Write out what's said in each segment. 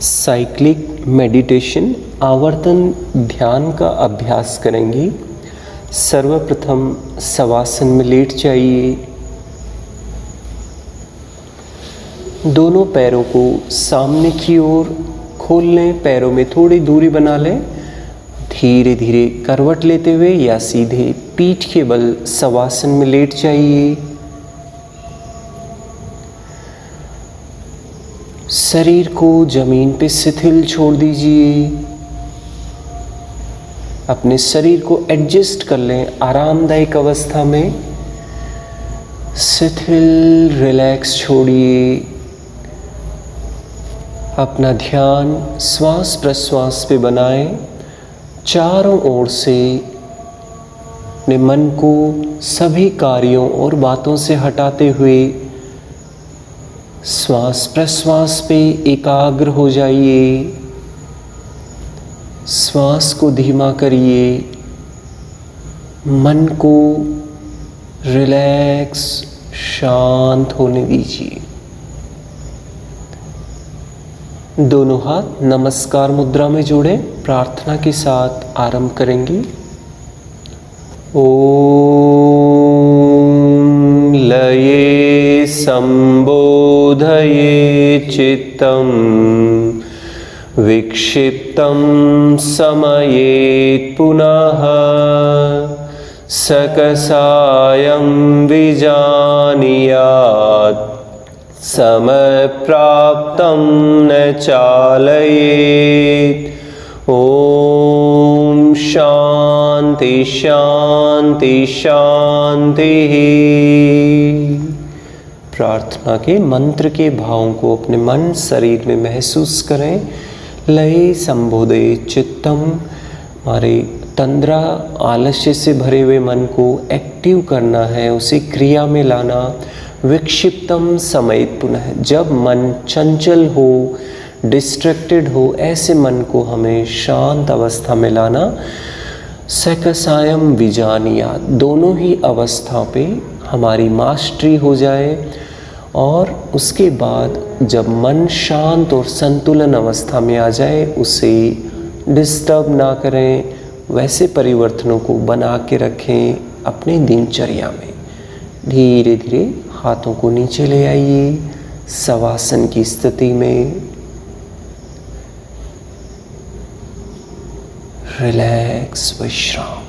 Cyclic meditation आवर्तन ध्यान का अभ्यास करेंगे। सर्वप्रथम शवासन में लेट जाइए। दोनों पैरों को सामने की ओर खोल लें, पैरों में थोड़ी दूरी बना लें। धीरे धीरे करवट लेते हुए या सीधे पीठ के बल शवासन में लेट जाइए। शरीर को जमीन पे शिथिल छोड़ दीजिए। अपने शरीर को एडजस्ट कर लें आरामदायक अवस्था में। शिथिल रिलैक्स छोड़िए। अपना ध्यान श्वास प्रश्वास पे बनाएं। चारों ओर से अपने मन को सभी कार्यों और बातों से हटाते हुए श्वास प्रश्वास पे एकाग्र हो जाइए। श्वास को धीमा करिए। मन को रिलैक्स शांत होने दीजिए। दोनों हाथ नमस्कार मुद्रा में जोड़ें। प्रार्थना के साथ आरंभ करेंगे। ओम लये संबोधये चित्तं विक्षिप्तं समयेत् पुनः सकसायं विजानीयात् समप्राप्तं न चालयेत्। ओम शांति शांति शांति। प्रार्थना के मंत्र के भावों को अपने मन शरीर में महसूस करें। लय संबोधये चित्तम, हमारे तंद्रा आलस्य से भरे हुए मन को एक्टिव करना है, उसे क्रिया में लाना। विक्षिप्तम समयेत पुनः, जब मन चंचल हो, डिस्ट्रैक्टेड हो, ऐसे मन को हमें शांत अवस्था में लाना। सकसायम विजानीयात, दोनों ही अवस्था पे हमारी मास्टरी हो जाए। और उसके बाद जब मन शांत और संतुलन अवस्था में आ जाए, उसे डिस्टर्ब ना करें। वैसे परिवर्तनों को बना के रखें अपनी दिनचर्या में। धीरे धीरे हाथों को नीचे ले आइए शवासन की स्थिति में। रिलैक्स विश्राम।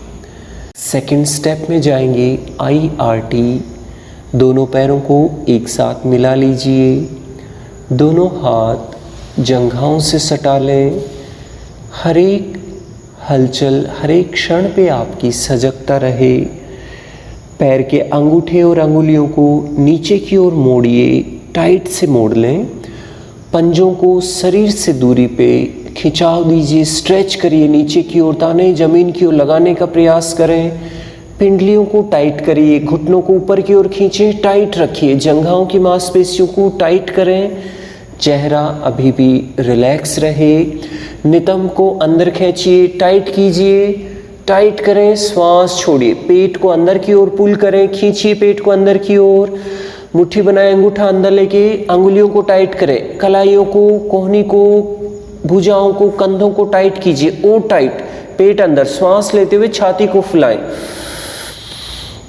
सेकंड स्टेप में जाएंगे IRT। दोनों पैरों को एक साथ मिला लीजिए। दोनों हाथ जंघाओं से सटा लें। हर एक हलचल, हर एक क्षण पे आपकी सजगता रहे। पैर के अंगूठे और अंगुलियों को नीचे की ओर मोड़िए, टाइट से मोड़ लें। पंजों को शरीर से दूरी पे खिंचाव दीजिए, स्ट्रेच करिए नीचे की ओर, दाने जमीन की ओर लगाने का प्रयास करें। पिंडलियों को टाइट करिए, घुटनों को ऊपर की ओर खींचे, टाइट रखिए। जंघाओं की मांसपेशियों को टाइट करें। चेहरा अभी भी रिलैक्स रहे। नितंब को अंदर खींचिए, टाइट कीजिए, टाइट करें। श्वास छोड़िए, पेट को अंदर की ओर पुल करें, खींचिए पेट को अंदर की ओर। मुट्ठी बनाए, अंगूठा अंदर लेके अंगुलियों को टाइट करें। कलाइयों को, कोहनी को, भुजाओं को, कंधों को टाइट कीजिए। ओ टाइट, पेट अंदर। श्वास लेते हुए छाती को फुलाएं,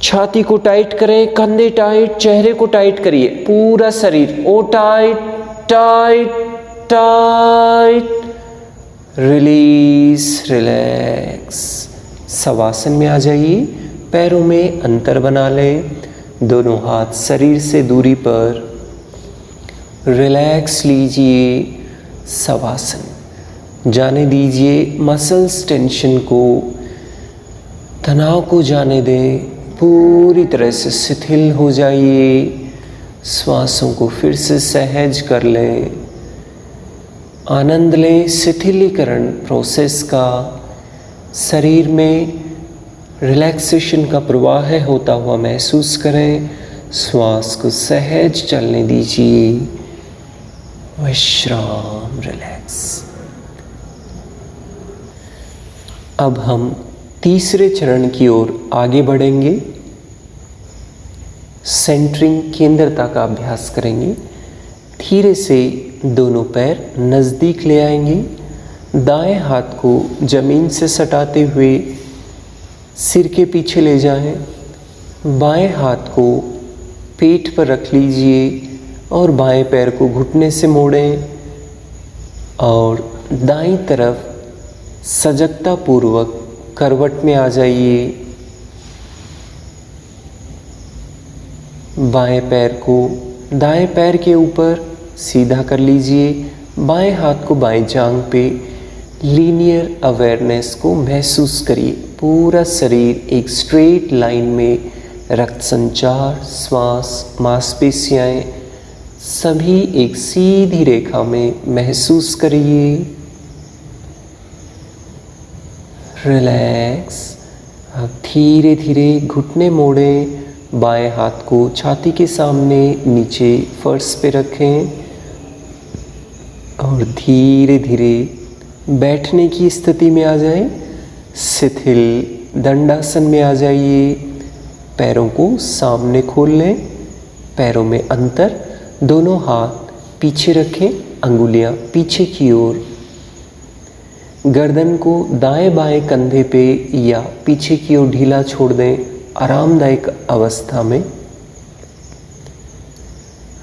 छाती को टाइट करें। कंधे टाइट, चेहरे को टाइट करिए, पूरा शरीर। ओ tight tight tight. Release, relax. Shavasana में आ जाइए। पैरों में अंतर बना लें। दोनों हाथ शरीर से दूरी पर। रिलैक्स लीजिए। शवासन जाने दीजिए, मसल्स टेंशन को, तनाव को जाने दें। पूरी तरह से शिथिल हो जाइए। श्वासों को फिर से सहज कर लें। आनंद लें शिथिलीकरण प्रोसेस का। शरीर में रिलैक्सेशन का प्रवाह होता हुआ महसूस करें। श्वास को सहज चलने दीजिए। विश्राम, रिलैक्स। अब हम तीसरे चरण की ओर आगे बढ़ेंगे। सेंटरिंग, केंद्रता का अभ्यास करेंगे। धीरे से दोनों पैर नज़दीक ले आएंगे। दाएं हाथ को ज़मीन से सटाते हुए सिर के पीछे ले जाएं। बाएं हाथ को पेट पर रख लीजिए और बाएं पैर को घुटने से मोड़ें और दाईं तरफ सजगता पूर्वक करवट में आ जाइए। बाएं पैर को दाएं पैर के ऊपर सीधा कर लीजिए। बाएं हाथ को बाएं जांघ पे लीनियर अवेयरनेस को महसूस करिए। पूरा शरीर एक स्ट्रेट लाइन में, रक्त संचार, श्वास, मांसपेशियाँ सभी एक सीधी रेखा में महसूस करिए। रिलैक्स। अब धीरे धीरे घुटने मोड़ें। बाएं हाथ को छाती के सामने नीचे फर्श पे रखें और धीरे धीरे बैठने की स्थिति में आ जाएं। शिथिल दंडासन में आ जाइए। पैरों को सामने खोल लें। पैरों में अंतर। दोनों हाथ पीछे रखें, अंगुलियां पीछे की ओर। गर्दन को दाएं बाएं कंधे पे या पीछे की ओर ढीला छोड़ दें, आरामदायक अवस्था में।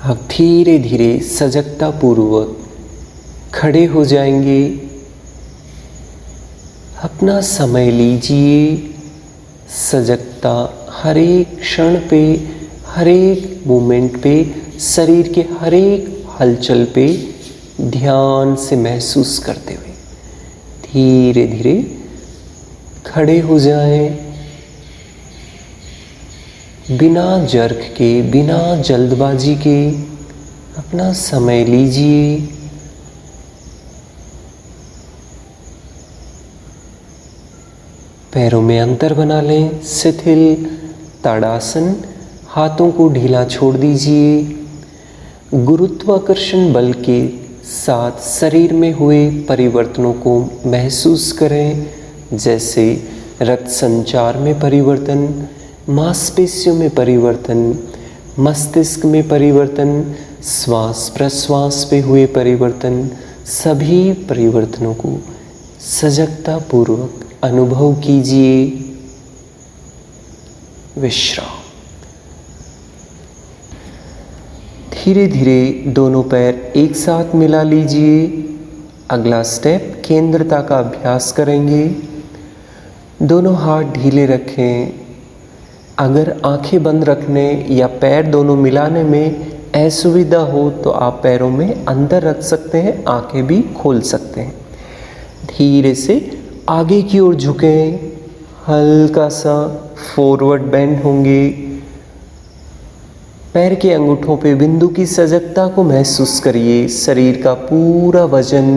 अब धीरे धीरे सजगता पूर्वक खड़े हो जाएंगे। अपना समय लीजिए। सजगता हर एक क्षण पे, हर एक मोमेंट पे, शरीर के हर एक हलचल पे ध्यान से महसूस करते हुए धीरे धीरे खड़े हो जाएं। बिना जर्क के, बिना जल्दबाजी के अपना समय लीजिए। पैरों में अंतर बना लें। शिथिल ताड़ासन। हाथों को ढीला छोड़ दीजिए। गुरुत्वाकर्षण बल के साथ शरीर में हुए परिवर्तनों को महसूस करें, जैसे रक्त संचार में परिवर्तन, मांसपेशियों में परिवर्तन, मस्तिष्क में परिवर्तन, श्वास प्रश्वास पे हुए परिवर्तन। सभी परिवर्तनों को सजगता पूर्वक अनुभव कीजिए। विश्राम। धीरे धीरे दोनों पैर एक साथ मिला लीजिए। अगला स्टेप केंद्रता का अभ्यास करेंगे। दोनों हाथ ढीले रखें। अगर आंखें बंद रखने या पैर दोनों मिलाने में असुविधा हो तो आप पैरों में अंदर रख सकते हैं, आंखें भी खोल सकते हैं। धीरे से आगे की ओर झुकें। हल्का सा फॉरवर्ड बेंड होंगे। पैर के अंगूठों पे बिंदु की सजगता को महसूस करिए। शरीर का पूरा वजन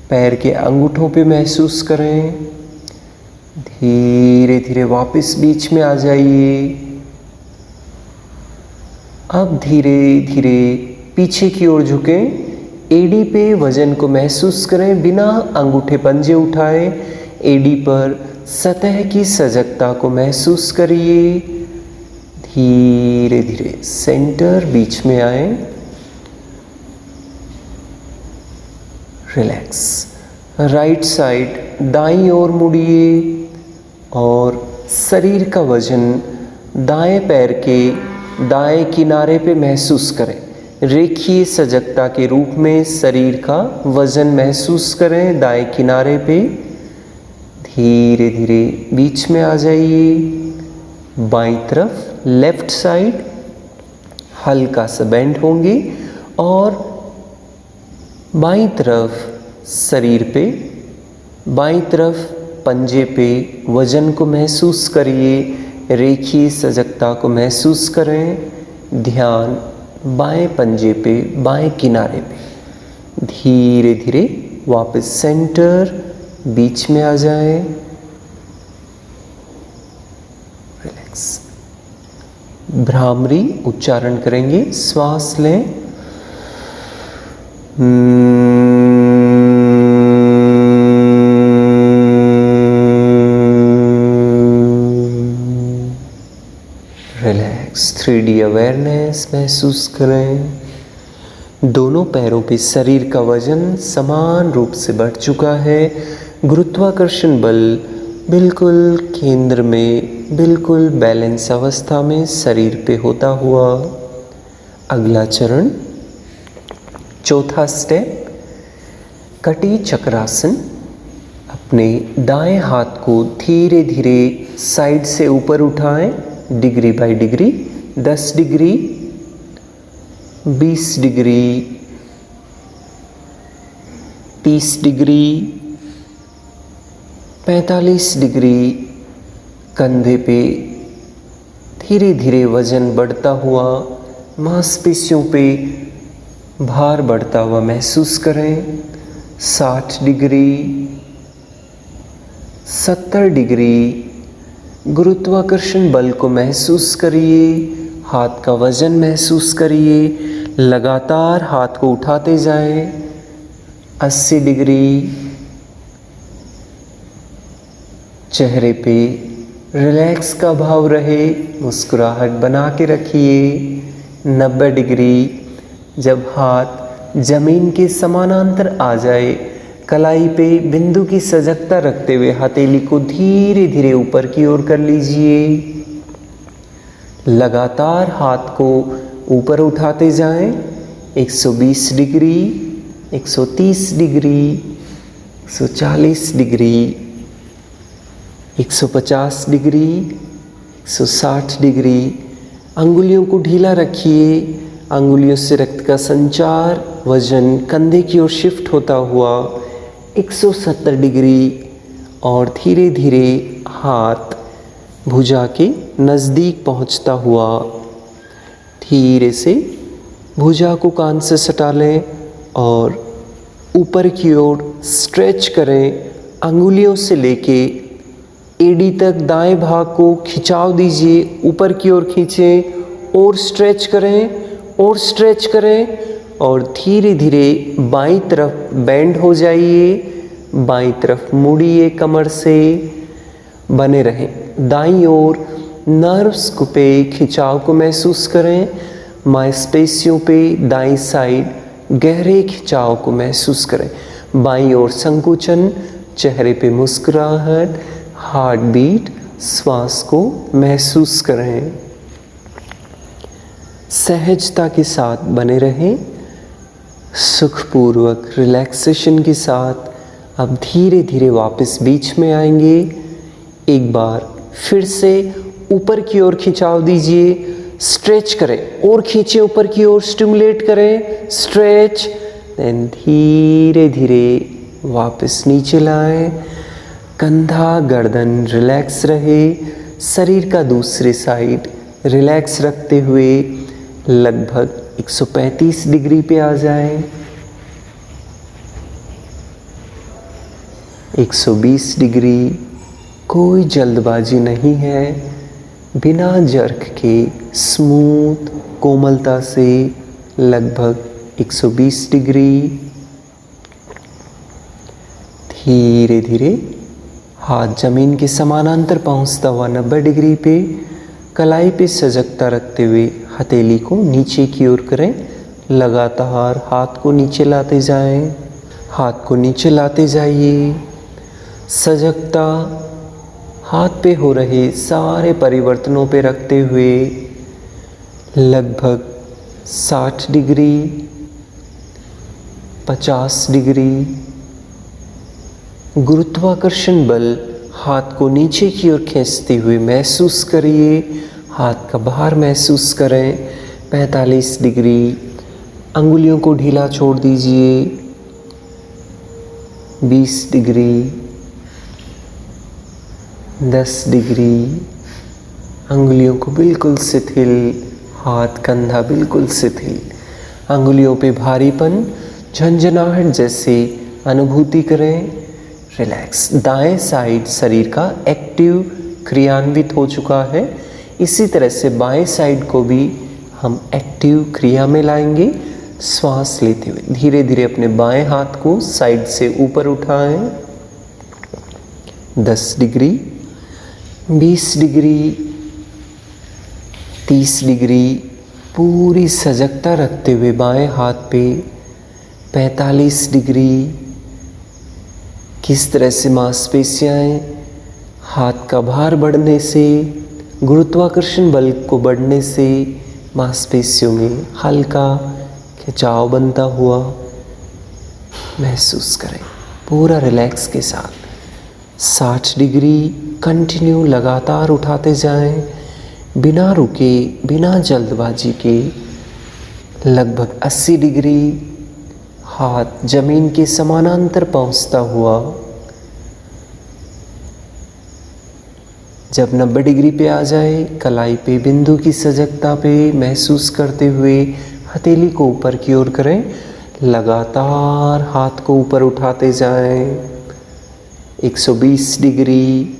पैर के अंगूठों पे महसूस करें। धीरे धीरे वापस बीच में आ जाइए। अब धीरे धीरे पीछे की ओर झुकें। एडी पे वजन को महसूस करें, बिना अंगूठे पंजे उठाए। एडी पर सतह की सजगता को महसूस करिए। धीरे धीरे सेंटर बीच में आए। रिलैक्स। राइट साइड दाईं ओर मुड़िए और शरीर का वजन दाएं पैर के दाएं किनारे पे महसूस करें। रेखीय सजगता के रूप में शरीर का वजन महसूस करें दाएं किनारे पे। धीरे धीरे बीच में आ जाइए। बाईं तरफ लेफ्ट साइड हल्का सा बेंड होंगे और बाईं तरफ शरीर पे, बाईं तरफ पंजे पे वजन को महसूस करिए। रेखीय सजगता को महसूस करें। ध्यान बाएं पंजे पे, बाएं किनारे पे। धीरे धीरे वापस सेंटर बीच में आ जाए। रिलैक्स। भ्रामरी उच्चारण करेंगे। श्वास लें। रिलैक्स। 3D अवेयरनेस महसूस करें। दोनों पैरों पे शरीर का वजन समान रूप से बढ़ चुका है। गुरुत्वाकर्षण बल बिल्कुल केंद्र में, बिल्कुल बैलेंस अवस्था में शरीर पे होता हुआ। अगला चरण, चौथा स्टेप, कटी चक्रासन। अपने दाएं हाथ को धीरे धीरे साइड से ऊपर उठाएं, degree by degree. 10 degree, 20 degree, 30 degree, 45 degree. कंधे पे धीरे धीरे वजन बढ़ता हुआ, मांसपेशियों पे भार बढ़ता हुआ महसूस करें। 60 डिग्री, 70 डिग्री। गुरुत्वाकर्षण बल को महसूस करिए, हाथ का वजन महसूस करिए। लगातार हाथ को उठाते जाएं। 80 डिग्री। चेहरे पे रिलैक्स का भाव रहे, मुस्कुराहट बना के रखिए। 90 डिग्री। जब हाथ जमीन के समानांतर आ जाए, कलाई पे बिंदु की सजगता रखते हुए हथेली को धीरे धीरे ऊपर की ओर कर लीजिए। लगातार हाथ को ऊपर उठाते जाएं। 120 degree, 130 degree, 140 degree, 150 degree, 160 degree. अंगुलियों को ढीला रखिए। अंगुलियों से रक्त का संचार, वजन कंधे की ओर शिफ्ट होता हुआ। 170 डिग्री। और धीरे धीरे हाथ भुजा के नज़दीक पहुंचता हुआ धीरे से भुजा को कान से सटा लें और ऊपर की ओर स्ट्रेच करें। अंगुलियों से लेके एड़ी तक दाएं भाग को खिंचाव दीजिए, ऊपर की ओर खींचें और स्ट्रेच करें और स्ट्रेच करें और धीरे धीरे बाईं तरफ बेंड हो जाइए, बाईं तरफ मुड़िए, कमर से बने रहें। दाईं ओर नर्व्स को पे खिंचाव को महसूस करें, मांसपेशियों पे दाईं साइड गहरे खिंचाव को महसूस करें। बाईं ओर संकुचन, चेहरे पे मुस्कुराहट, हार्ट बीट, श्वास को महसूस करें। सहजता के साथ बने रहें, सुखपूर्वक रिलैक्सेशन के साथ। अब धीरे धीरे वापस बीच में आएंगे। एक बार फिर से ऊपर की ओर खिंचाव दीजिए, स्ट्रेच करें और खींचे ऊपर की ओर, स्टिमुलेट करें, स्ट्रेच, देन धीरे धीरे वापस नीचे लाएं। कंधा गर्दन रिलैक्स रहे, शरीर का दूसरी साइड रिलैक्स रखते हुए लगभग 135 डिग्री पे आ जाएं। 120 डिग्री। कोई जल्दबाजी नहीं है, बिना जर्क के स्मूथ कोमलता से लगभग 120 डिग्री। धीरे धीरे हाथ जमीन के समानांतर पहुंचता हुआ 90 डिग्री पे, कलाई पे सजगता रखते हुए हथेली को नीचे की ओर करें। लगातार हाथ को नीचे लाते जाएं, हाथ को नीचे लाते जाइए। सजगता हाथ पे हो रहे सारे परिवर्तनों पे रखते हुए लगभग 60 डिग्री, 50 डिग्री। गुरुत्वाकर्षण बल हाथ को नीचे की ओर खींचते हुए महसूस करिए, हाथ का भार महसूस करें। 45 डिग्री। अंगुलियों को ढीला छोड़ दीजिए। 20 डिग्री, 10 डिग्री। अंगुलियों को बिल्कुल शिथिल, हाथ कंधा बिल्कुल शिथिल। अंगुलियों पे भारीपन, झंझनाहट जैसी अनुभूति करें। रिलैक्स। दाएं साइड शरीर का एक्टिव क्रियान्वित हो चुका है, इसी तरह से बाएं साइड को भी हम एक्टिव क्रिया में लाएंगे। श्वास लेते हुए धीरे धीरे अपने बाएं हाथ को साइड से ऊपर उठाएं। 10 डिग्री, 20 डिग्री, 30 डिग्री। पूरी सजगता रखते हुए बाएं हाथ पे 45 डिग्री किस तरह से मांसपेशियाँ हाथ का भार बढ़ने से, गुरुत्वाकर्षण बल को बढ़ने से मांसपेशियों में हल्का खिंचाव बनता हुआ महसूस करें। पूरा रिलैक्स के साथ 60 डिग्री कंटिन्यू लगातार उठाते जाएं, बिना रुके, बिना जल्दबाजी के। लगभग 80 डिग्री हाथ जमीन के समानांतर पहुंचता हुआ। जब 90 डिग्री पे आ जाए, कलाई पे बिंदु की सजगता पे महसूस करते हुए हथेली को ऊपर की ओर करें। लगातार हाथ को ऊपर उठाते जाएं। 120 डिग्री,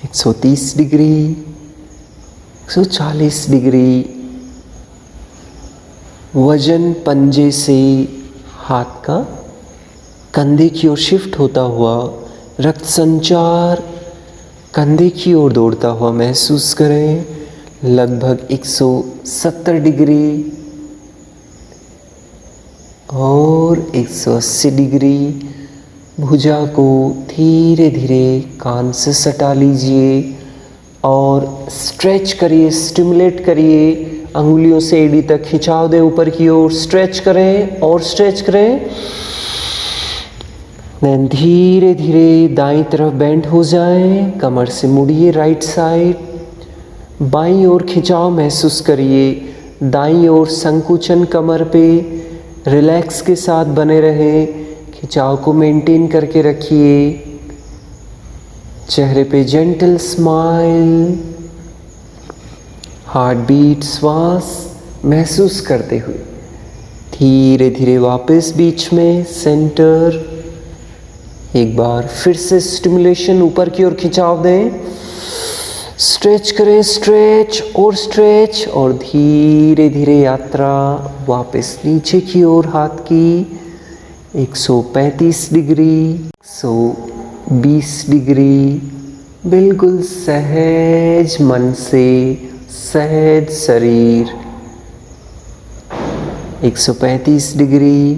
130 डिग्री, 140 डिग्री। वजन पंजे से हाथ का कंधे की ओर शिफ्ट होता हुआ, रक्त संचार कंधे की ओर दौड़ता हुआ महसूस करें। लगभग 170 डिग्री और 180 डिग्री। भुजा को धीरे धीरे कान से सटा लीजिए और स्ट्रेच करिए, स्टिमुलेट करिए। अंगुलियों से एड़ी तक खिंचाव दें ऊपर की ओर। स्ट्रेच करें और स्ट्रेच करें। देन धीरे धीरे दाईं तरफ बेंड हो जाएं। कमर से मुड़िए राइट साइड। बाईं ओर खिंचाव महसूस करिए। दाईं ओर संकुचन कमर पे रिलैक्स के साथ बने रहें। खिंचाव को मेंटेन करके रखिए। चेहरे पे जेंटल स्माइल। हार्ट बीट, श्वास महसूस करते हुए धीरे धीरे वापस बीच में सेंटर। एक बार फिर से स्टिमुलेशन, ऊपर की ओर खिंचाव दें। स्ट्रेच करें, स्ट्रेच और स्ट्रेच और धीरे धीरे यात्रा वापस नीचे की ओर हाथ की। 135 डिग्री, 120 डिग्री। बिल्कुल सहज मन से, सहज शरीर। 135 डिग्री,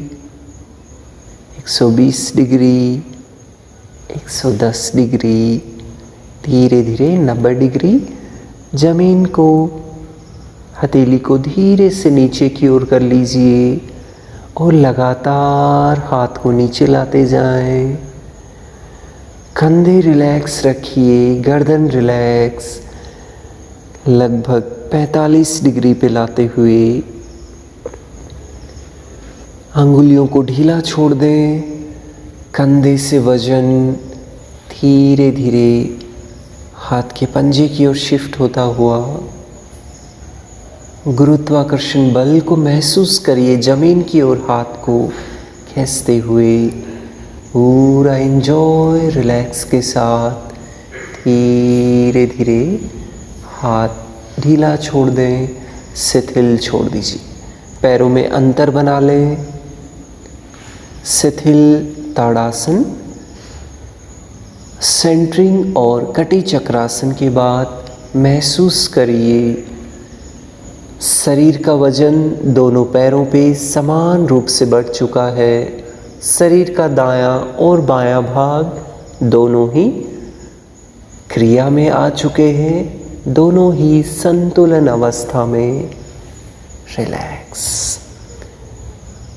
120 डिग्री, 110 डिग्री। धीरे धीरे 90 डिग्री। जमीन को, हथेली को धीरे से नीचे की ओर कर लीजिए और लगातार हाथ को नीचे लाते जाएं। कंधे रिलैक्स रखिए, गर्दन रिलैक्स। लगभग 45 डिग्री पे लाते हुए अंगुलियों को ढीला छोड़ दें। कंधे से वजन धीरे धीरे हाथ के पंजे की ओर शिफ्ट होता हुआ। गुरुत्वाकर्षण बल को महसूस करिए, जमीन की ओर हाथ को खींचते हुए। पूरा एंजॉय रिलैक्स के साथ धीरे धीरे हाथ ढीला छोड़ दें, शिथिल छोड़ दीजिए। पैरों में अंतर बना लें। शिथिल ताड़ासन, सेंटरिंग और कटी चक्रासन के बाद महसूस करिए शरीर का वजन दोनों पैरों पे समान रूप से बढ़ चुका है। शरीर का दायां और बायां भाग दोनों ही क्रिया में आ चुके हैं, दोनों ही संतुलन अवस्था में। रिलैक्स।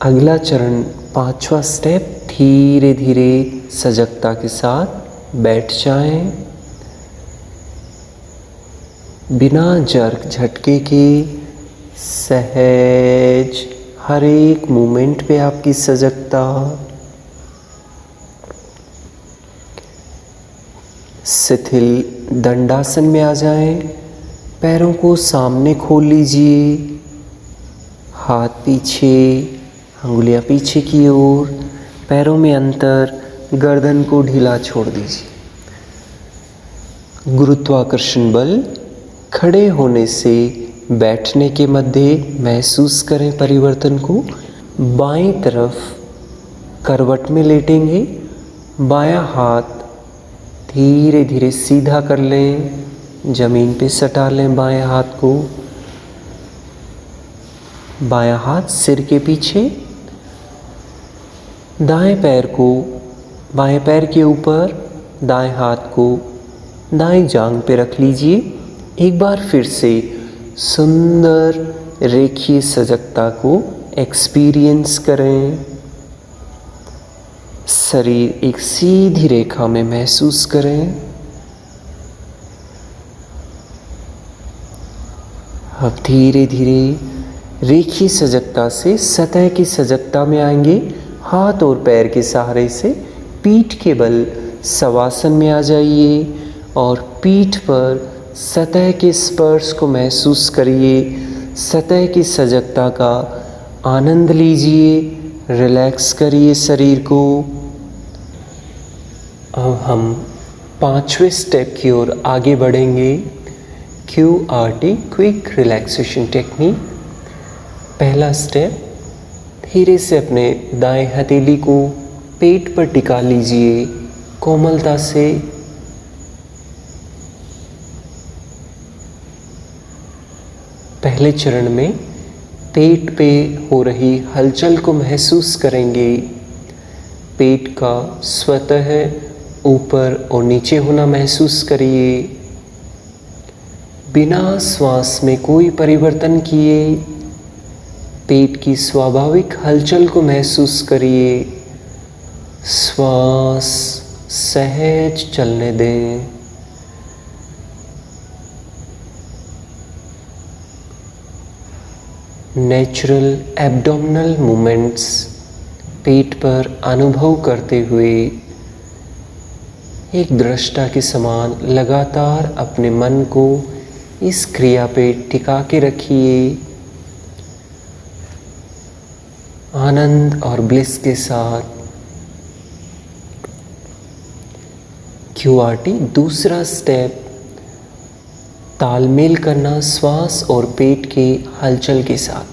अगला चरण, 5वां स्टेप, धीरे धीरे सजगता के साथ बैठ जाएं। बिना जर्क झटके के सहज हर एक मूवमेंट पे आपकी सजगता। शिथिल दंडासन में आ जाएं। पैरों को सामने खोल लीजिए, हाथ पीछे, अंगुलियां पीछे की ओर, पैरों में अंतर, गर्दन को ढीला छोड़ दीजिए। गुरुत्वाकर्षण बल खड़े होने से बैठने के मध्य महसूस करें परिवर्तन को। बाईं तरफ करवट में लेटेंगे। बायां हाथ धीरे धीरे सीधा कर लें, जमीन पे सटा लें बाएं हाथ को। बायां हाथ सिर के पीछे, दाएं पैर को बाएं पैर के ऊपर, दाएं हाथ को दाएं जांघ पे रख लीजिए। एक बार फिर से सुंदर रेखीय सजगता को एक्सपीरियंस करें। शरीर एक सीधी रेखा में महसूस करें। अब धीरे धीरे रेखीय सजगता से सतह की सजगता में आएंगे। हाथ और पैर के सहारे से पीठ के बल शवासन में आ जाइए और पीठ पर सतह के स्पर्श को महसूस करिए। सतह की सजगता का आनंद लीजिए, रिलैक्स करिए शरीर को। अब हम 5वें स्टेप की ओर आगे बढ़ेंगे। QRT quick relaxation technique. पहला स्टेप, धीरे से अपने दाएं हथेली को पेट पर टिका लीजिए कोमलता से। पहले चरण में पेट पे हो रही हलचल को महसूस करेंगे। पेट का स्वतः ऊपर और नीचे होना महसूस करिए। बिना श्वास में कोई परिवर्तन किए पेट की स्वाभाविक हलचल को महसूस करिए। श्वास सहज चलने दें। नेचुरल एब्डोमिनल मूवमेंट्स पेट पर अनुभव करते हुए एक दृष्टा के समान लगातार अपने मन को इस क्रिया पे टिका के रखिए। आनंद और ब्लिस के साथ। QRT दूसरा स्टेप, तालमेल करना श्वास और पेट के हलचल के साथ।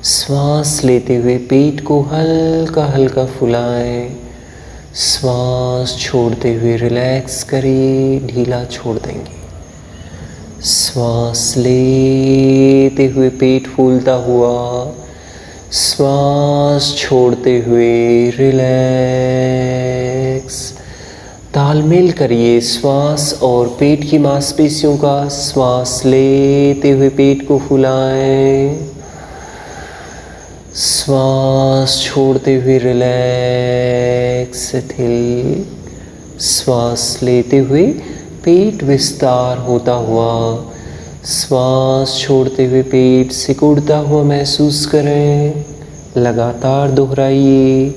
श्वास लेते हुए पेट को हल्का हल्का फुलाएं। श्वास छोड़ते हुए रिलैक्स करिए, ढीला छोड़ देंगे। श्वास लेते हुए पेट फूलता हुआ, श्वास छोड़ते हुए रिलैक्स। तालमेल करिए श्वास और पेट की मांसपेशियों का। श्वास लेते हुए पेट को फुलाएं, श्वास छोड़ते हुए रिलैक्स शिथिल। श्वास लेते हुए पेट विस्तार होता हुआ, श्वास छोड़ते हुए पेट सिकुड़ता हुआ महसूस करें। लगातार दोहराइए।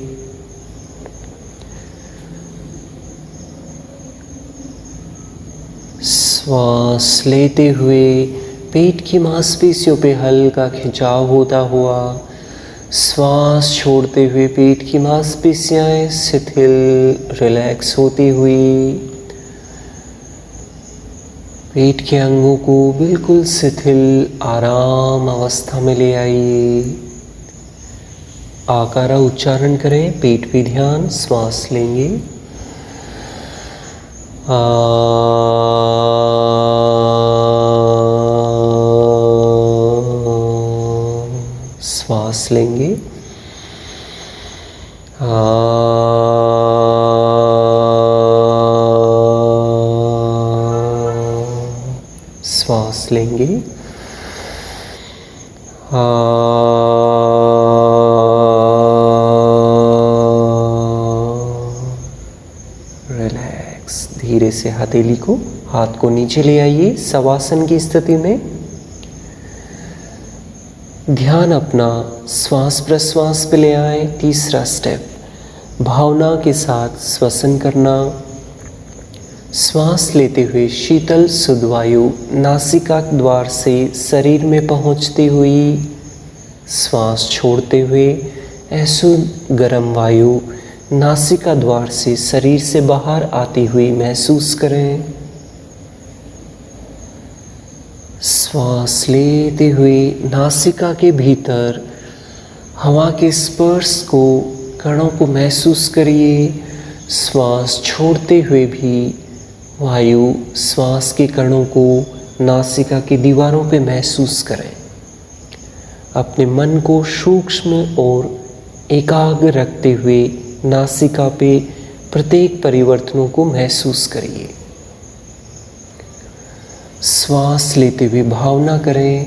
श्वास लेते हुए पेट की मांसपेशियों पे हल्का खिंचाव होता हुआ, श्वास छोड़ते हुए पेट की मांसपेशियां शिथिल रिलैक्स होती हुई। पेट के अंगों को बिल्कुल शिथिल आराम अवस्था में ले आइए। आकारा उच्चारण करें, पेट पे ध्यान। श्वास लेंगे, श्वास लेंगे, श्वास लेंगे, रिलैक्स। धीरे से हथेली को, हाथ को नीचे ले आइए शवासन की स्थिति में। ध्यान अपना श्वास प्रश्वास पे ले आए। तीसरा स्टेप, भावना के साथ श्वसन करना। श्वास लेते हुए शीतल शुद्ध वायु नासिका द्वार से शरीर में पहुंचती हुई, श्वास छोड़ते हुए अशुद्ध गर्म वायु नासिका द्वार से शरीर से बाहर आती हुई महसूस करें। श्वास लेते हुए नासिका के भीतर हवा के स्पर्श को, कणों को महसूस करिए। श्वास छोड़ते हुए भी वायु श्वास के कणों को नासिका की दीवारों पे महसूस करें। अपने मन को सूक्ष्म और एकाग्र रखते हुए नासिका पे प्रत्येक परिवर्तनों को महसूस करिए। श्वास लेते हुए भावना करें,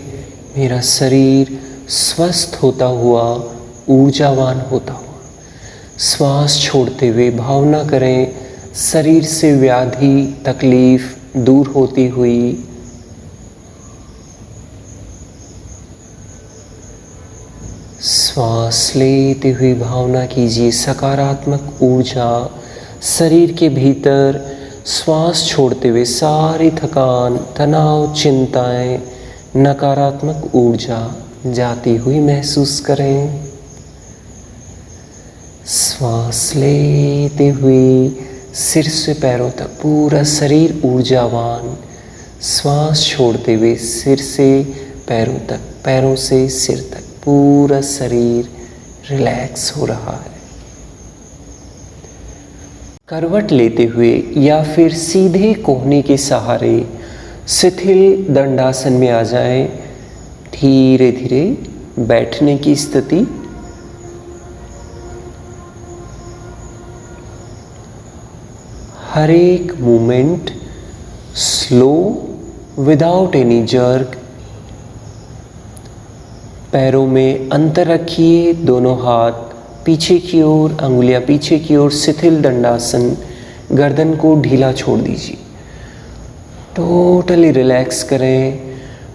मेरा शरीर स्वस्थ होता हुआ, ऊर्जावान होता हुआ। श्वास छोड़ते हुए भावना करें, शरीर से व्याधि तकलीफ दूर होती हुई। श्वास लेते हुए भावना कीजिए, सकारात्मक ऊर्जा शरीर के भीतर। श्वास छोड़ते हुए सारी थकान, तनाव, चिंताएं, नकारात्मक ऊर्जा जाती हुई महसूस करें। श्वास लेते हुए सिर से पैरों तक पूरा शरीर ऊर्जावान। श्वास छोड़ते हुए सिर से पैरों तक, पैरों से सिर तक पूरा शरीर रिलैक्स हो रहा है। करवट लेते हुए या फिर सीधे कोहनी के सहारे शिथिल दंडासन में आ जाएं। धीरे धीरे बैठने की स्थिति। हर एक movement slow, without any jerk. पैरों में अंतर रखिए, दोनों हाथ पीछे की ओर, अंगुलियां पीछे की ओर, शिथिल दंडासन। गर्दन को ढीला छोड़ दीजिए। टोटली रिलैक्स करें।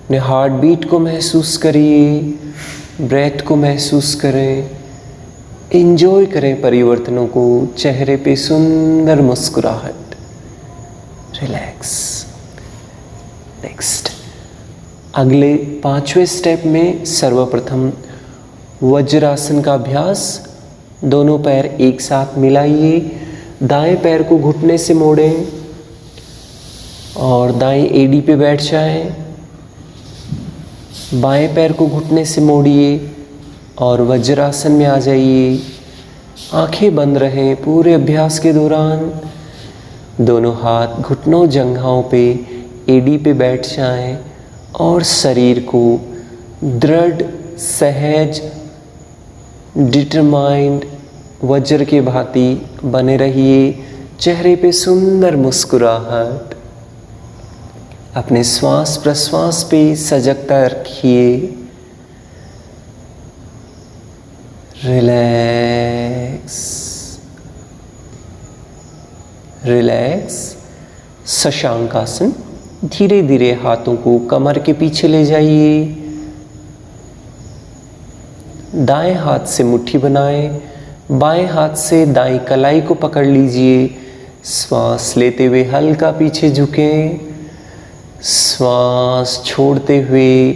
अपने हार्ट बीट को महसूस करिए, ब्रेथ को महसूस करें, एंजॉय करें परिवर्तनों को। चेहरे पे सुंदर मुस्कुराहट। रिलैक्स। नेक्स्ट, अगले 5वें स्टेप में सर्वप्रथम वज्रासन का अभ्यास। दोनों पैर एक साथ मिलाइए, दाएं पैर को घुटने से मोड़ें और दाएं एड़ी पे बैठ जाएं। बाएं पैर को घुटने से मोड़िए और वज्रासन में आ जाइए। आंखें बंद रहें पूरे अभ्यास के दौरान। दोनों हाथ घुटनों जंघाओं पे, एड़ी पे बैठ जाएं और शरीर को दृढ़, सहज, डिटरमाइंड वज्र के भांति बने रहिए। चेहरे पे सुंदर मुस्कुराहट। अपने श्वास प्रश्वास पे सजगता रखिए। Relax, relax. शशांकासन। धीरे धीरे हाथों को कमर के पीछे ले जाइए। दाएं हाथ से मुट्ठी बनाएं, बाएं हाथ से दाएं कलाई को पकड़ लीजिए। श्वास लेते हुए हल्का पीछे झुकें। श्वास छोड़ते हुए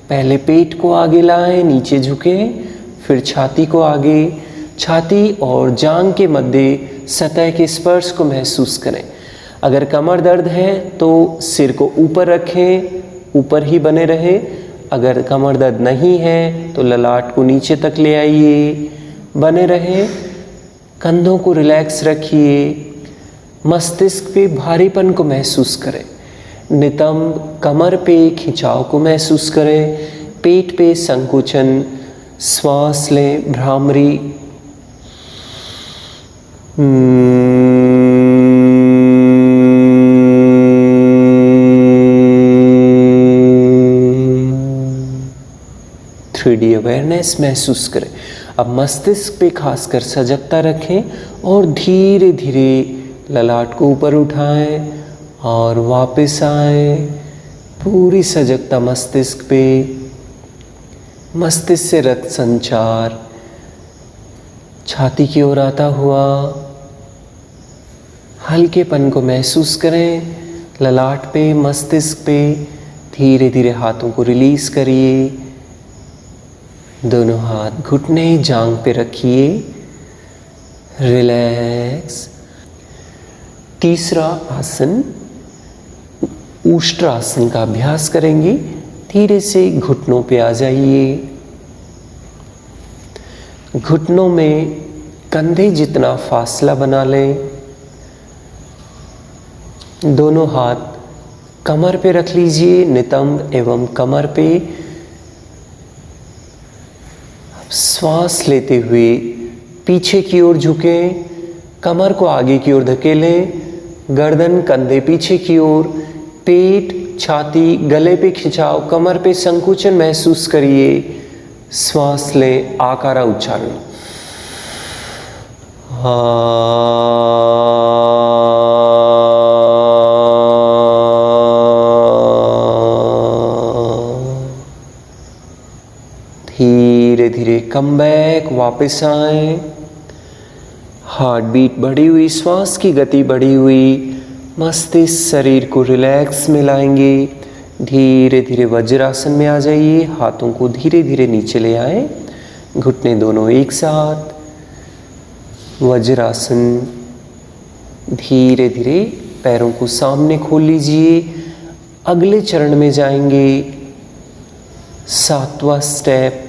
पहले पेट को आगे लाएं, नीचे झुकें, फिर छाती को आगे। छाती और जांघ के मध्य सतह के स्पर्श को महसूस करें। अगर कमर दर्द है तो सिर को ऊपर रखें, ऊपर ही बने रहे। अगर कमर दर्द नहीं है तो ललाट को नीचे तक ले आइए, बने रहे। कंधों को रिलैक्स रखिए। मस्तिष्क पे भारीपन को महसूस करें। नितंब कमर पे खिंचाव को महसूस करें। पेट पे संकुचन। श्वास लें, भ्रामरी। थ्री अवेयरनेस महसूस करें। अब मस्तिष्क पे खासकर सजगता रखें और धीरे धीरे ललाट को ऊपर उठाएं और वापस आएं। पूरी सजगता मस्तिष्क पे। मस्तिष्क से रक्त संचार छाती की ओर आता हुआ। हल्केपन को महसूस करें ललाट पे, मस्तिष्क पे। धीरे धीरे हाथों को रिलीज करिए। दोनों हाथ घुटने जांघ पे रखिए। रिलैक्स। तीसरा आसन उष्ट्रासन का अभ्यास करेंगे। धीरे से घुटनों पे आ जाइए। घुटनों में कंधे जितना फासला बना लें। दोनों हाथ कमर पे रख लीजिए, नितंब एवं कमर पे। श्वास लेते हुए पीछे की ओर झुकें, कमर को आगे की ओर धकेलें, गर्दन कंधे पीछे की ओर, पेट छाती गले पे खिंचाव, कमर पे संकुचन महसूस करिए। श्वास लें, आकारा उच्चारण। धीरे धीरे कम बैक, वापस आए। हार्ट बीट बढ़ी हुई, श्वास की गति बढ़ी हुई, मस्तिष्क शरीर को रिलैक्स में लाएंगे। धीरे धीरे वज्रासन में आ जाइए, हाथों को धीरे धीरे नीचे ले आए, घुटने दोनों एक साथ, वज्रासन। धीरे धीरे पैरों को सामने खोल लीजिए। अगले चरण में जाएंगे, 7वां स्टेप।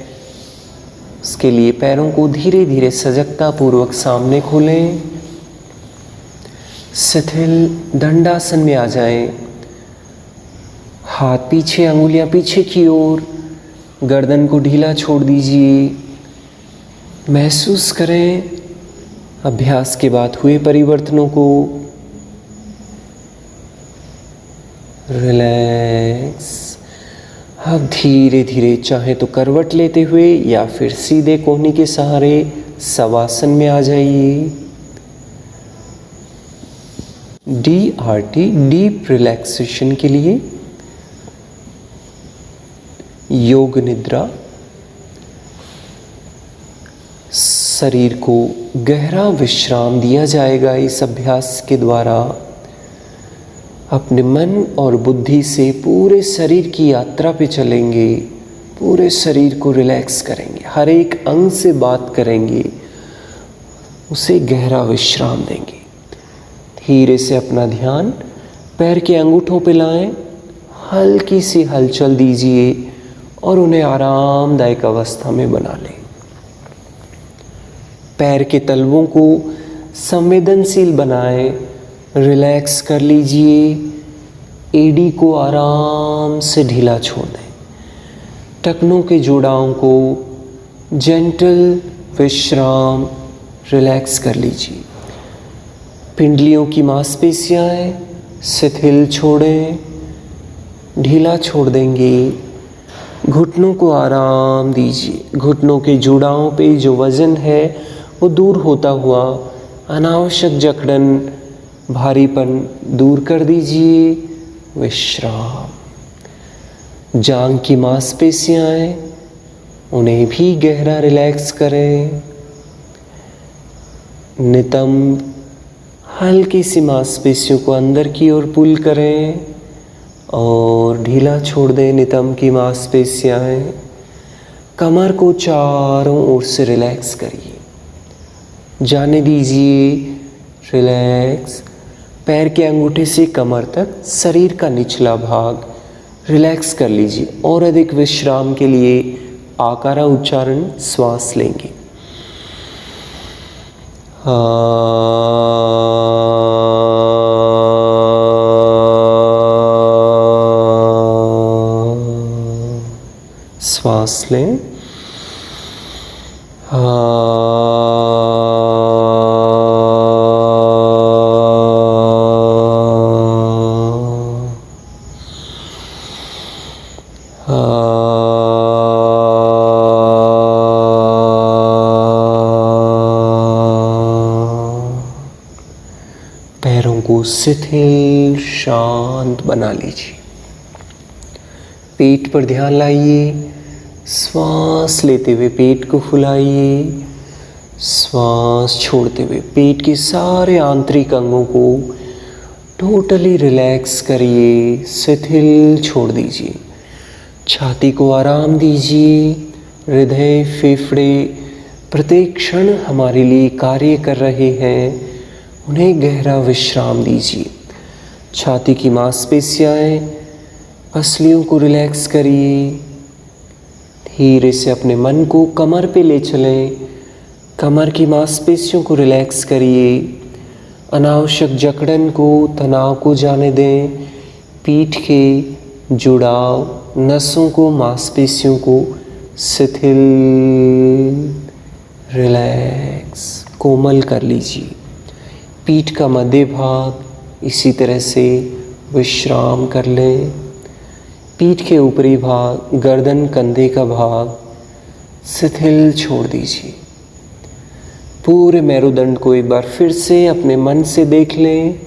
इसके लिए पैरों को धीरे धीरे सजगता पूर्वक सामने खोलें, शिथिल दंडासन में आ जाएं। हाथ पीछे, अंगुलियां पीछे की ओर, गर्दन को ढीला छोड़ दीजिए। महसूस करें अभ्यास के बाद हुए परिवर्तनों को। रिलैक्स। अब धीरे धीरे चाहे तो करवट लेते हुए या फिर सीधे कोहनी के सहारे शवासन में आ जाइए। DRT, डीप रिलैक्सेशन के लिए योग निद्रा। शरीर को गहरा विश्राम दिया जाएगा इस अभ्यास के द्वारा। अपने मन और बुद्धि से पूरे शरीर की यात्रा पे चलेंगे, पूरे शरीर को रिलैक्स करेंगे, हर एक अंग से बात करेंगे, उसे गहरा विश्राम देंगे। धीरे से अपना ध्यान पैर के अंगूठों पे लाएं, हल्की सी हलचल दीजिए और उन्हें आरामदायक अवस्था में बना लें। पैर के तलवों को संवेदनशील बनाएं, रिलैक्स कर लीजिए। एडी को आराम से ढीला छोड़ दें। टखनों के जोड़ाओं को जेंटल विश्राम, रिलैक्स कर लीजिए। पिंडलियों की मांसपेशियां शिथिल छोड़ें, ढीला छोड़ देंगे। घुटनों को आराम दीजिए। घुटनों के जुड़ावों पे जो वजन है वो दूर होता हुआ अनावश्यक जकड़न, भारीपन दूर कर दीजिए। विश्राम। जांघ की मांसपेशियां उन्हें भी गहरा रिलैक्स करें। नितंब, हल्की सी मांसपेशियों को अंदर की ओर पुल करें और ढीला छोड़ दें नितंब की मांसपेशियां। कमर को चारों ओर से रिलैक्स करिए, जाने दीजिए। रिलैक्स। पैर के अंगूठे से कमर तक शरीर का निचला भाग रिलैक्स कर लीजिए। और अधिक विश्राम के लिए आकारा उच्चारण श्वास लेंगे। श्वास लें। पैरों को शिथिल शांत बना लीजिए। पेट पर ध्यान लाइए। श्वास लेते हुए पेट को फुलाइए। श्वास छोड़ते हुए पेट के सारे आंतरिक अंगों को टोटली रिलैक्स करिए, शिथिल छोड़ दीजिए। छाती को आराम दीजिए। हृदय, फेफड़े प्रत्येक क्षण हमारे लिए कार्य कर रहे हैं, उन्हें गहरा विश्राम दीजिए। छाती की मांसपेशियां, पसलियों को रिलैक्स करिए। धीरे से अपने मन को कमर पे ले चलें। कमर की मांसपेशियों को रिलैक्स करिए। अनावश्यक जकड़न को, तनाव को जाने दें। पीठ के जुड़ाव, नसों को, मांसपेशियों को शिथिल, रिलैक्स, कोमल कर लीजिए। पीठ का मध्य भाग इसी तरह से विश्राम कर लें। पीठ के ऊपरी भाग, गर्दन, कंधे का भाग शिथिल छोड़ दीजिए। पूरे मेरुदंड को एक बार फिर से अपने मन से देख लें।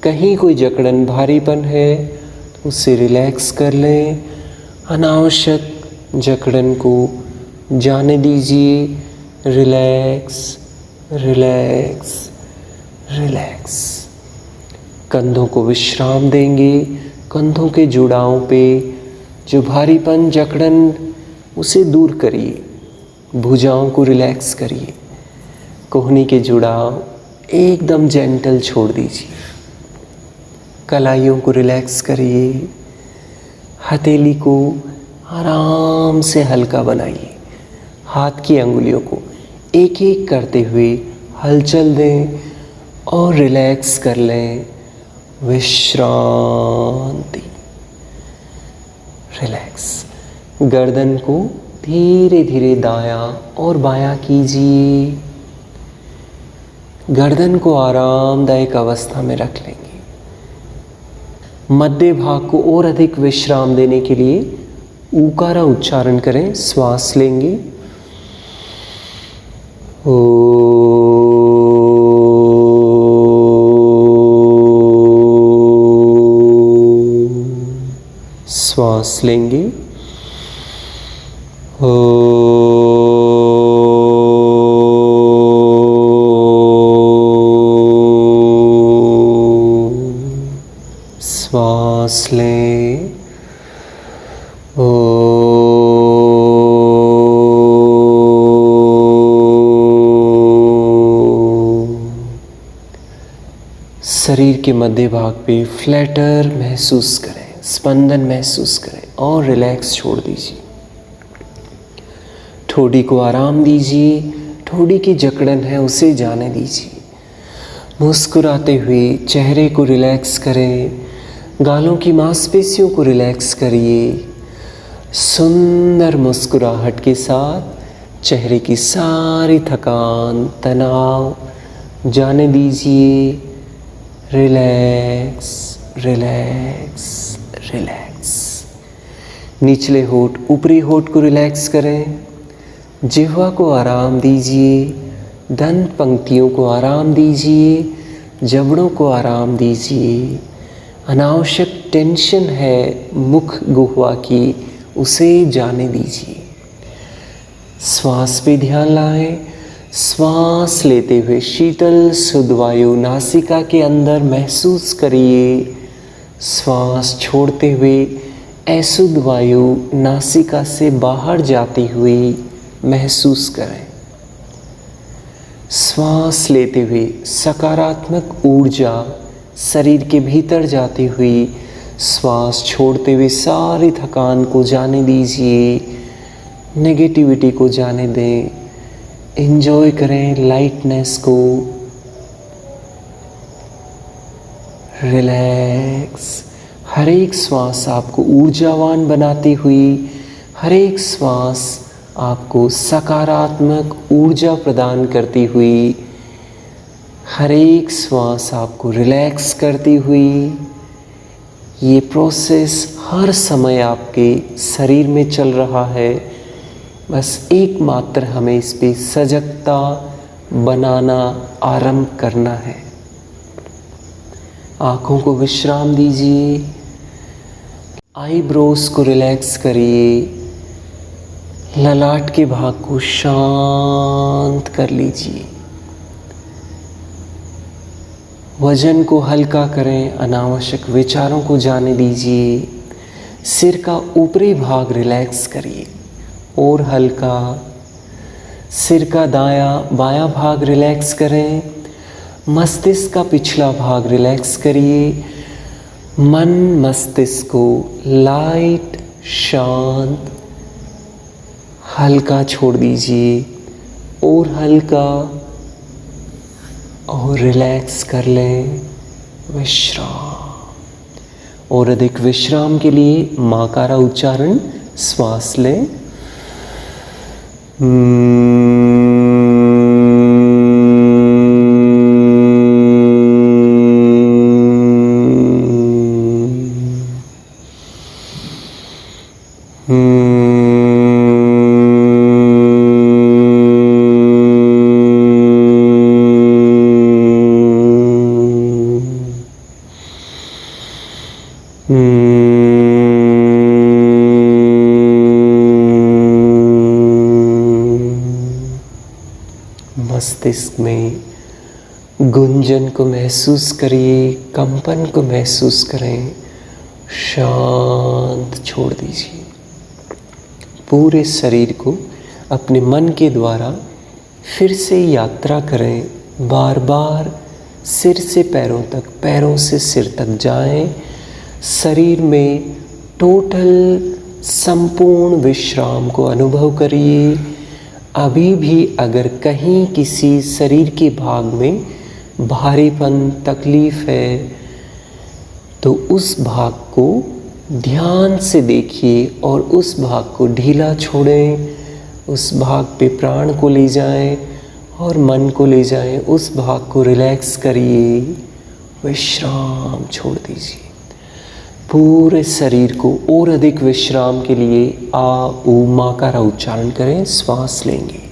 कहीं कोई जकड़न, भारीपन है तो उसे रिलैक्स कर लें। अनावश्यक जकड़न को जाने दीजिए। Relax, relax, relax. कंधों को विश्राम देंगे। कंधों के जुड़ावों पे जो भारीपन, जकड़न, उसे दूर करिए। भुजाओं को रिलैक्स करिए। कोहनी के जुड़ाव एकदम जेंटल छोड़ दीजिए। कलाइयों को रिलैक्स करिए। हथेली को आराम से हल्का बनाइए। हाथ की अंगुलियों को एक एक करते हुए हलचल दें और रिलैक्स कर लें। विश्रांति, रिलैक्स। गर्दन को धीरे धीरे दायां और बायां कीजिए। गर्दन को आरामदायक अवस्था में रख लेंगे। मध्य भाग को और अधिक विश्राम देने के लिए ऊकारा उच्चारण करें। श्वास लेंगे। श्वास लेंगे। श्वास लें। शरीर के मध्य भाग पे फ्लैटर महसूस करें, स्पंदन महसूस करें और रिलैक्स छोड़ दीजिए। ठोड़ी को आराम दीजिए। ठोड़ी की जकड़न है उसे जाने दीजिए। मुस्कुराते हुए चेहरे को रिलैक्स करें। गालों की मांसपेशियों को रिलैक्स करिए। सुंदर मुस्कुराहट के साथ चेहरे की सारी थकान, तनाव जाने दीजिए। Relax, relax, relax. निचले होठ, ऊपरी होठ को रिलैक्स करें। जिह्वा को आराम दीजिए। दंत पंक्तियों को आराम दीजिए। जबड़ों को आराम दीजिए। अनावश्यक टेंशन है मुख गुहवा की, उसे जाने दीजिए। श्वास पे ध्यान लाएं। श्वास लेते हुए शीतल शुद्ध वायु नासिका के अंदर महसूस करिए। श्वास छोड़ते हुए अशुद्ध वायु नासिका से बाहर जाती हुई महसूस करें। श्वास लेते हुए सकारात्मक ऊर्जा शरीर के भीतर जाती हुई, श्वास छोड़ते हुए सारी थकान को जाने दीजिए। नेगेटिविटी को जाने दें। एंजॉय करें लाइटनेस को। रिलैक्स। हर एक श्वास आपको ऊर्जावान बनाती हुई, हर एक श्वास आपको सकारात्मक ऊर्जा प्रदान करती हुई, हर एक श्वास आपको रिलैक्स करती हुई, ये प्रोसेस हर समय आपके शरीर में चल रहा है। बस एकमात्र हमें इस पे सजगता बनाना आरंभ करना है। आँखों को विश्राम दीजिए। आईब्रोज को रिलैक्स करिए। ललाट के भाग को शांत कर लीजिए। वजन को हल्का करें। अनावश्यक विचारों को जाने दीजिए। सिर का ऊपरी भाग रिलैक्स करिए और हल्का। सिर का दायां बायां भाग रिलैक्स करें। मस्तिष्क का पिछला भाग रिलैक्स करिए। मन मस्तिष्क को लाइट, शांत, हल्का छोड़ दीजिए और हल्का और रिलैक्स कर लें। विश्राम। और अधिक विश्राम के लिए माकारा उच्चारण। श्वास लें। मस्तिष्क में गुंजन को महसूस करिए, कंपन को महसूस करें, शांत छोड़ दीजिए। पूरे शरीर को अपने मन के द्वारा फिर से यात्रा करें, बार बार सिर से पैरों तक, पैरों से सिर तक जाएं। शरीर में टोटल संपूर्ण विश्राम को अनुभव करिए। अभी भी अगर कहीं किसी शरीर के भाग में भारीपन, तकलीफ है तो उस भाग को ध्यान से देखिए और उस भाग को ढीला छोड़ें। उस भाग पे प्राण को ले जाएं और मन को ले जाएं। उस भाग को रिलैक्स करिए, विश्राम छोड़ दीजिए। पूरे शरीर को और अधिक विश्राम के लिए आ ऊ मा का उच्चारण करें। श्वास लेंगे।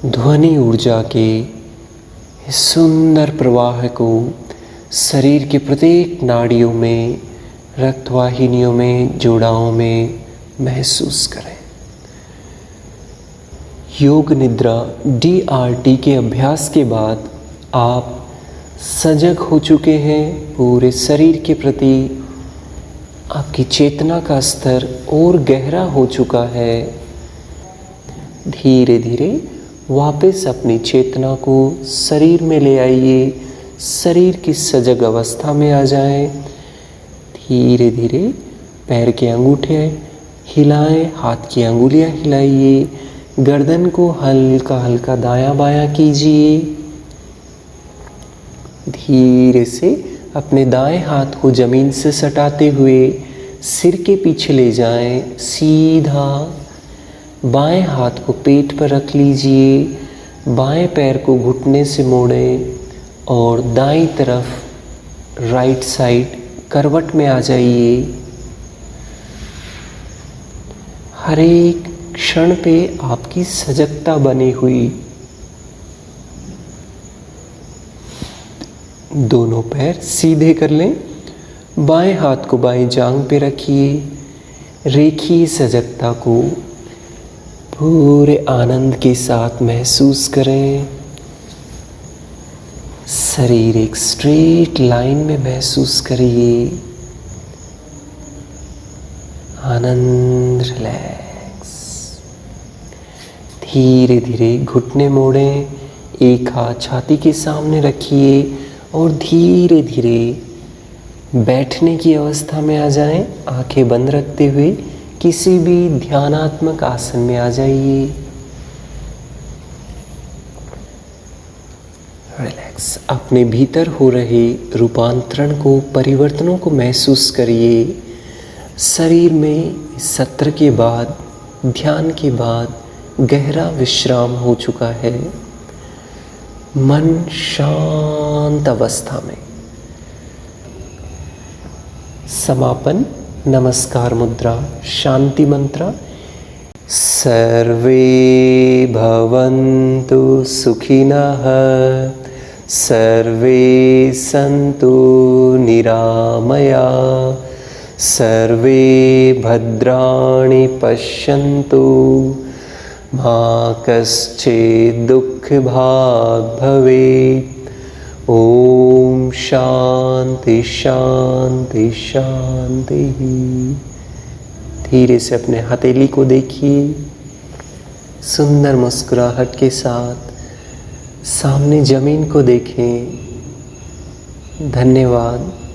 ध्वनि ऊर्जा के इस सुंदर प्रवाह को शरीर के प्रत्येक नाड़ियों में, रक्तवाहिनियों में, जोड़ाओं में महसूस करें। योग निद्रा DRT के अभ्यास के बाद आप सजग हो चुके हैं। पूरे शरीर के प्रति आपकी चेतना का स्तर और गहरा हो चुका है। धीरे धीरे वापस अपनी चेतना को शरीर में ले आइए। शरीर की सजग अवस्था में आ जाएं। धीरे धीरे पैर के अंगूठे हिलाएं, हाथ की अंगुलियां हिलाइए। गर्दन को हल्का हल्का दायां बायां कीजिए। धीरे से अपने दाएं हाथ को जमीन से सटाते हुए सिर के पीछे ले जाएं। सीधा बाएं हाथ को पेट पर रख लीजिए। बाएं पैर को घुटने से मोड़ें और दाईं तरफ राइट साइड करवट में आ जाइए। हर एक क्षण पे आपकी सजगता बनी हुई। दोनों पैर सीधे कर लें। बाएं हाथ को बाएं जांघ पे रखिए। रेखीय सजगता को पूरे आनंद के साथ महसूस करें। शरीर एक स्ट्रेट लाइन में महसूस करिए। आनंद, रिलैक्स। धीरे धीरे घुटने मोड़ें। एक हाथ छाती के सामने रखिए और धीरे धीरे बैठने की अवस्था में आ जाएं। आंखें बंद रखते हुए किसी भी ध्यानात्मक आसन में आ जाइए। रिलैक्स। अपने भीतर हो रहे रूपांतरण को, परिवर्तनों को महसूस करिए। शरीर में इस सत्र के बाद, ध्यान के बाद गहरा विश्राम हो चुका है। मन शांत अवस्था में। समापन नमस्कार मुद्रा, शांति मंत्र। सर्वे भवन्तु सुखिनः, सर्वे सन्तु निरामया, सर्वे भद्राणि पश्यन्तु, मा कश्चित् दुःखभाग् भवेत्। ओम शांति शांति शांति। धीरे से अपने हथेली को देखिए, सुंदर मुस्कुराहट के साथ सामने जमीन को देखें। धन्यवाद।